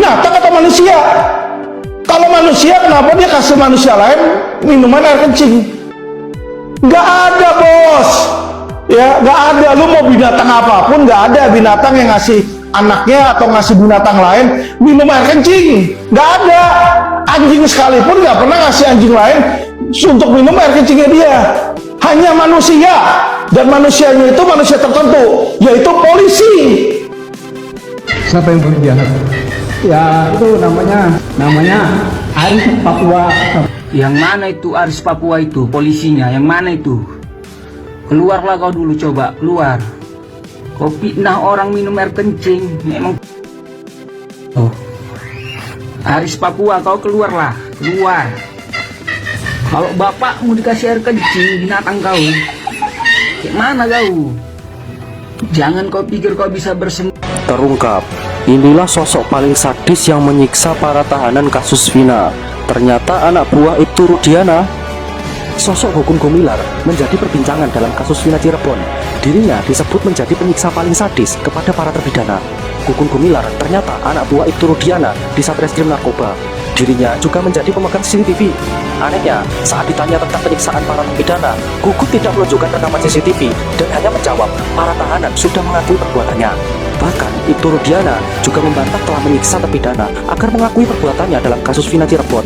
binatang atau manusia? Kalau manusia, kenapa dia kasih manusia lain minuman air kencing? Nggak ada, bos. Ya, nggak ada. Lu mau binatang apapun, nggak ada binatang yang ngasih anaknya atau ngasih binatang lain minum air kencing. Nggak ada. Anjing sekalipun nggak pernah ngasih anjing lain untuk minum air kencingnya dia. Hanya manusia, dan manusianya itu manusia tertentu, yaitu polisi. Siapa yang berjahat? Ya itu namanya Aris Papua. Yang mana itu Aris Papua itu? Polisinya yang mana itu? Keluarlah kau dulu, coba keluar. Kau fitnah orang minum air kencing. Memang oh, Aris Papua, kau keluarlah, keluar. Kalau bapakmu dikasih air kencing, binatang kau. Kayak mana kau? Jangan kau pikir kau bisa bersembunyi. Terungkap, inilah sosok paling sadis yang menyiksa para tahanan kasus Vina. Ternyata anak buah Ibtu Rudiana. Sosok Gugun Gumilar menjadi perbincangan dalam kasus Vina Cirebon. Dirinya disebut menjadi penyiksa paling sadis kepada para terpidana. Gugun Gumilar ternyata anak buah Ibtu Rudiana di Satreskrim Narkoba. Dirinya juga menjadi pemegang CCTV. Anehnya, saat ditanya tentang penyiksaan para terpidana, Gugun tidak menunjukkan rekaman CCTV dan hanya menjawab para tahanan sudah mengakui perbuatannya. Bahkan Ibtu Rudiana juga membantah telah menyiksa terpidana agar mengakui perbuatannya dalam kasus Vina Cirebon.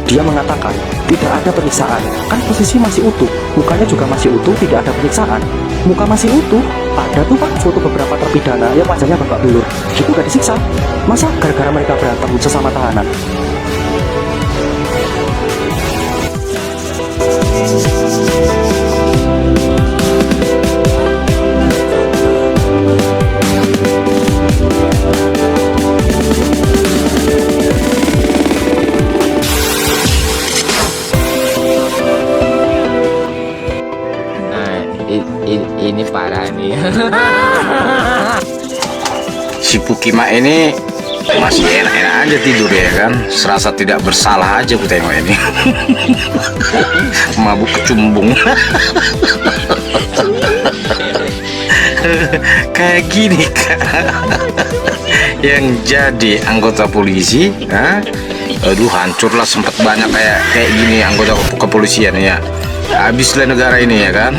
Dia mengatakan tidak ada penyiksaan, kan posisi masih utuh, mukanya juga masih utuh, tidak ada penyiksaan. Muka masih utuh, ada tuh pak foto beberapa terpidana yang wajahnya babak belur, itu gak disiksa. Masa gara-gara mereka berantem sesama tahanan? Ini parah nih. Si Pukima ini masih enak-enak aja tidur ya kan, serasa tidak bersalah aja ku tengok ini. Mabuk kecumbung. Kayak gini kan yang jadi anggota polisi, aduh hancurlah, sempet banyak kayak gini anggota kepolisian ya. Habislah negara ini ya kan.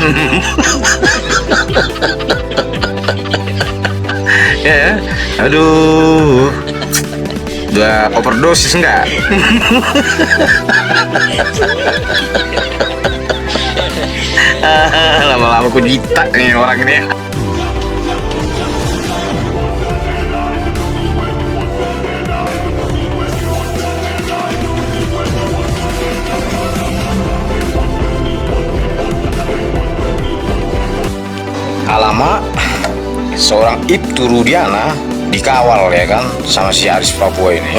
Ya, aduh, udah overdosis enggak? Lama-lama aku jitak nih orang ini. Alamak, seorang Ibtu Rudiana dikawal ya kan sama si Aris Papua ini.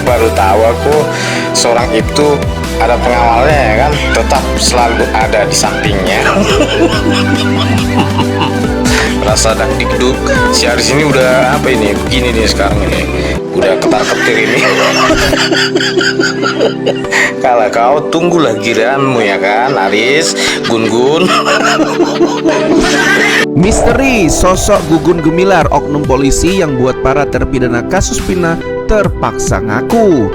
Baru tahu aku seorang Ibtu ada pengawalnya ya kan, tetap selalu ada di sampingnya. Rasa dikduk si Aris ini udah apa ini, begini nih sekarang ini, udah ketar-ketir ini. Kalau kau tunggulah giliranmu ya kan, Aris, Gun-gun. Misteri sosok Gugun Gumilar, oknum polisi yang buat para terpidana kasus Vina terpaksa ngaku.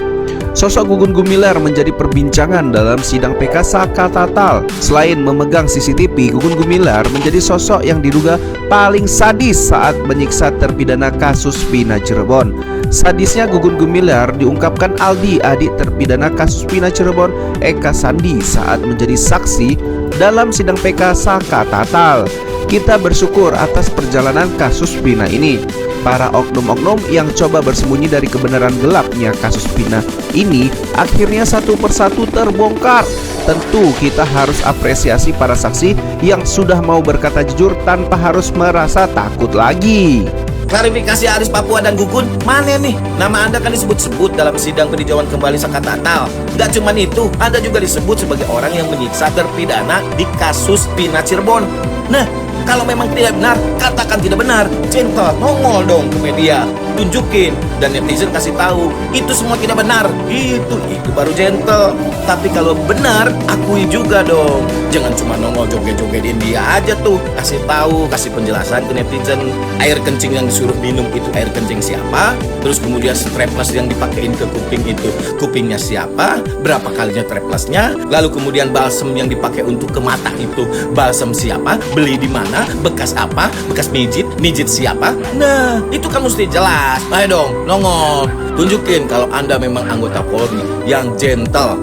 Sosok Gugun Gumilar menjadi perbincangan dalam sidang PK Saka Tatal. Selain memegang CCTV, Gugun Gumilar menjadi sosok yang diduga paling sadis saat menyiksa terpidana kasus Vina Cirebon. Sadisnya Gugun Gumilar diungkapkan Aldi, adik terpidana kasus Vina Cirebon, Eka Sandi, saat menjadi saksi dalam sidang PK Saka Tatal. Kita bersyukur atas perjalanan kasus Vina ini. Para oknum-oknum yang coba bersembunyi dari kebenaran gelapnya kasus Vina ini akhirnya satu persatu terbongkar. Tentu kita harus apresiasi para saksi yang sudah mau berkata jujur tanpa harus merasa takut lagi. Klarifikasi Aris Papua dan Gugun, mana nih? Nama Anda kan disebut-sebut dalam sidang peninjauan kembali Saka Tatal. Gak cuman itu, Anda juga disebut sebagai orang yang menyiksa terpidana di kasus Vina Cirebon. Nah, kalau memang tidak benar, katakan tidak benar. Centang nongol dong ke media. tunjukin, dan netizen kasih tahu itu semua tidak benar. Itu baru gentle. Tapi kalau benar, akui juga dong. Jangan cuma nongol joget-jogetin dia aja tuh. Kasih tahu, kasih penjelasan ke netizen. Air kencing yang disuruh minum itu air kencing siapa? Terus kemudian strapless yang dipakein ke kuping itu kupingnya siapa? Berapa kalinya straplessnya? Lalu kemudian balsem yang dipakai untuk ke mata itu balsem siapa? Beli di mana? Bekas apa? Bekas mijit siapa? Nah, itu kan mesti jelas. Ayo dong, nongol. Tunjukin kalau Anda memang anggota Polri yang gentle.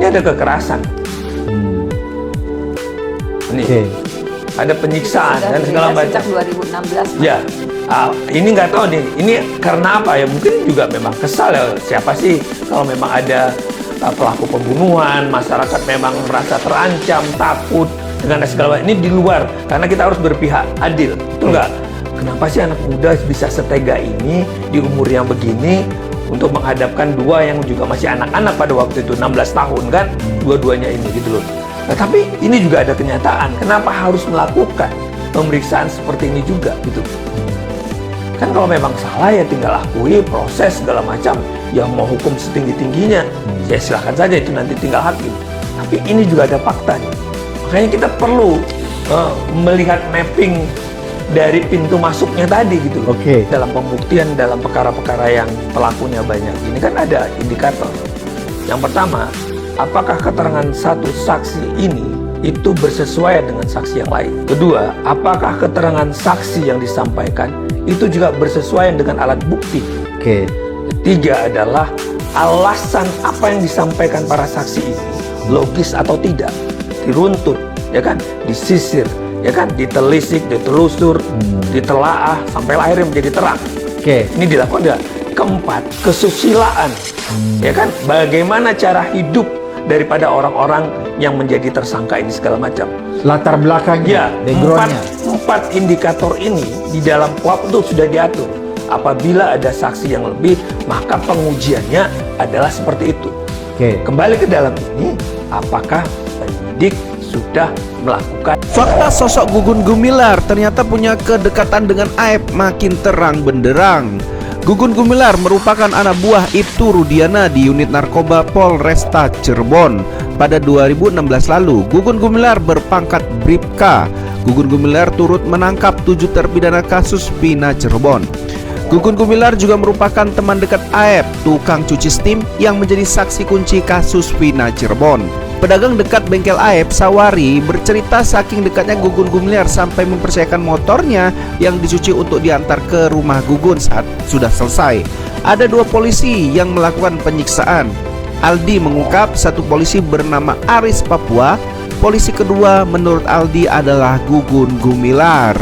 Ini ada kekerasan. Ini ada penyiksaan dan segala macam. Sejak 2016. Ya, ini nggak tahu nih. Ini karena apa ya? Mungkin juga memang kesal ya. Siapa sih kalau memang ada pelaku pembunuhan, masyarakat memang merasa terancam, takut dengan segala macam. Ini di luar, karena kita harus berpihak adil. Betul nggak? Kenapa sih anak muda bisa setega ini di umur yang begini untuk menghadapkan dua yang juga masih anak-anak pada waktu itu 16 tahun kan? Dua-duanya ini gitu loh. Nah, tapi ini juga ada kenyataan. Kenapa harus melakukan pemeriksaan seperti ini juga gitu? Kan kalau memang salah ya tinggal akui, proses segala macam. Yang mau hukum setinggi-tingginya, ya silahkan saja, itu nanti tinggal hakim. Tapi ini juga ada faktanya. Makanya kita perlu melihat mapping dari pintu masuknya tadi gitu loh. Dalam pembuktian, dalam perkara-perkara yang pelakunya banyak. Ini kan ada indikator. Yang pertama, apakah keterangan satu saksi ini itu bersesuaian dengan saksi yang lain? Kedua, apakah keterangan saksi yang disampaikan itu juga bersesuaian dengan alat bukti? Ketiga adalah alasan apa yang disampaikan para saksi ini logis atau tidak, diruntut, ya kan, disisir, ya kan, ditelisik, ditelusur, ditelaah sampai akhirnya menjadi terang. Ini dilakukan enggak? Keempat, kesusilaan, ya kan, bagaimana cara hidup daripada orang-orang yang menjadi tersangka ini segala macam. Latar belakangnya, Ya, empat indikator ini di dalam KUHP itu sudah diatur. Apabila ada saksi yang lebih, maka pengujiannya adalah seperti itu. Kembali ke dalam ini, apakah penyidik sudah melakukan? Fakta sosok Gugun Gumilar ternyata punya kedekatan dengan Aep makin terang benderang. Gugun Gumilar merupakan anak buah Ibtu Rudiana di unit narkoba Polresta Cirebon. Pada 2016 lalu, Gugun Gumilar berpangkat Bribka. Gugun Gumilar turut menangkap 7 terpidana kasus Vina Cirebon. Gugun Gumilar juga merupakan teman dekat Aep, tukang cuci steam yang menjadi saksi kunci kasus Vina Cirebon. Pedagang dekat bengkel Aep, Sawari, bercerita saking dekatnya Gugun Gumilar sampai mempercayakan motornya yang dicuci untuk diantar ke rumah Gugun saat sudah selesai. Ada 2 polisi yang melakukan penyiksaan. Aldi mengungkap satu polisi bernama Aris Papua. Polisi kedua menurut Aldi adalah Gugun Gumilar.